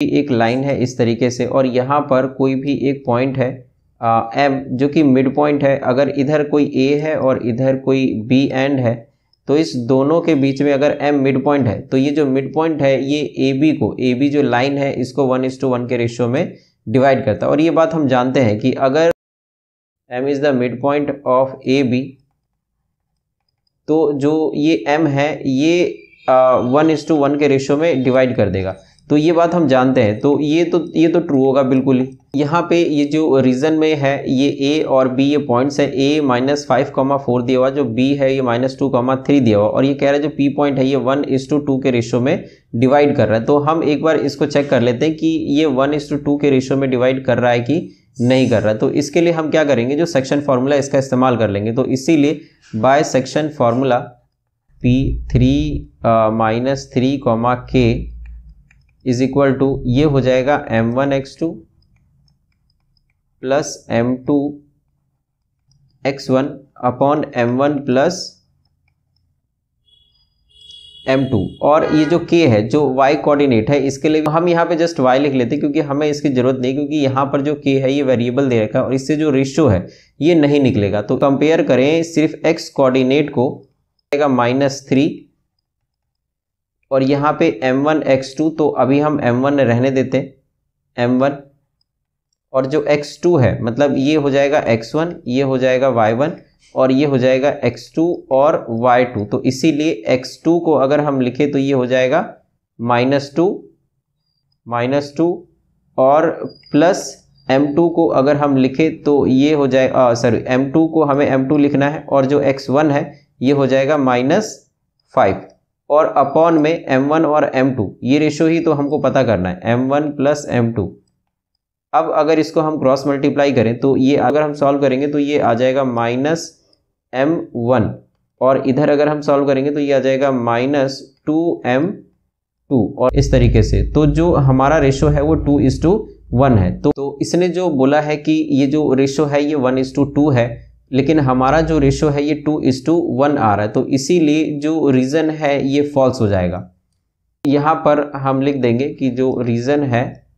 एक लाइन है इस तरीके से और यहाँ पर कोई भी एक पॉइंट है एम जो कि मिड पॉइंट है, अगर इधर कोई ए है और इधर कोई बी एंड है तो इस दोनों के बीच में अगर एम मिड पॉइंट है तो ये जो मिड पॉइंट है ये ए बी जो लाइन है इसको 1:1 के रेशियो में डिवाइड करता है। और ये बात हम जानते हैं कि अगर M is the mid point of A B तो जो ये एम है ये 1:1 के रेशियो में डिवाइड कर देगा। तो ये बात हम जानते हैं, तो ये तो ट्रू होगा बिल्कुल ही। यहाँ पे ये जो रीजन में है ये ए और बी ये पॉइंट्स है, ए -5,4 दिया हुआ, जो बी है ये -2,3 दिया हुआ और ये कह रहा है जो पी पॉइंट है ये 1:2 के रेशियो में डिवाइड कर रहा है। तो हम एक बार इसको चेक कर लेते हैं कि ये 1:2 के रेशियो में डिवाइड कर रहा है कि नहीं कर रहा है। तो इसके लिए हम क्या करेंगे, जो सेक्शन फार्मूला इसका इस्तेमाल कर लेंगे। तो इसीलिए by section formula P3 - 3, K is equal to ये हो जाएगा m1x2 plus m2x1 upon m1 plus m2। और ये जो k है जो y कोऑर्डिनेट है इसके लिए हम यहाँ पे जस्ट y लिख लेते हैं क्योंकि हमें इसकी जरूरत नहीं, क्योंकि यहाँ पर जो k है ये वेरिएबल दे रखा है और इससे जो रेशियो है ये नहीं निकलेगा। तो कंपेयर करें सिर्फ x कोऑर्डिनेट को, -3 और यहाँ पे m1x2, तो अभी हम m1 रहने देते हैं m1 और जो x2 है मतलब ये हो जाएगा x1, ये हो जाएगा y1 और ये हो जाएगा x2 और y2। तो इसीलिए x2 को अगर हम लिखें तो ये हो जाएगा -2 और प्लस m2 को अगर हम लिखें तो ये हो जाएगा m2 को हमें m2 लिखना है और जो x1 है ये हो जाएगा -5 और अपॉन में m1 और m2, ये रेशियो ही तो हमको पता करना है, m1 प्लस m2। अब अगर इसको हम क्रॉस मल्टीप्लाई करें तो ये अगर हम सॉल्व करेंगे तो ये आ जाएगा -m1 और इधर अगर हम सॉल्व करेंगे तो ये आ जाएगा -2m2 और इस तरीके से। तो जो हमारा रेशियो है वो 2:1 है। तो इसने जो बोला है कि ये जो रेशियो है ये 1:2 है, लेकिन हमारा जो रेशियो है ये 2:1 आ रहा है, तो इसीलिए जो रीजन है ये फॉल्स हो जाएगा। यहाँ पर हम लिख देंगे कि जो रीजन है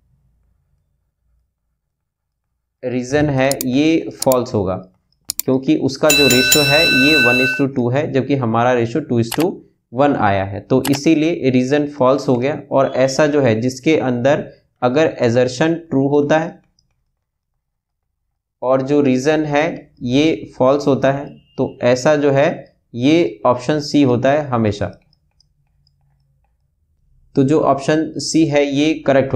ये फॉल्स होगा क्योंकि उसका जो रेशियो है ये 1:2 है जबकि हमारा रेशियो 2:1 आया है। तो इसीलिए रीजन फॉल्स हो गया। और ऐसा जो है जिसके अंदर अगर एजर्शन ट्रू होता है और जो रीजन है ये फॉल्स होता है तो ऐसा जो है ये ऑप्शन सी होता है हमेशा। तो जो ऑप्शन सी है ये करेक्ट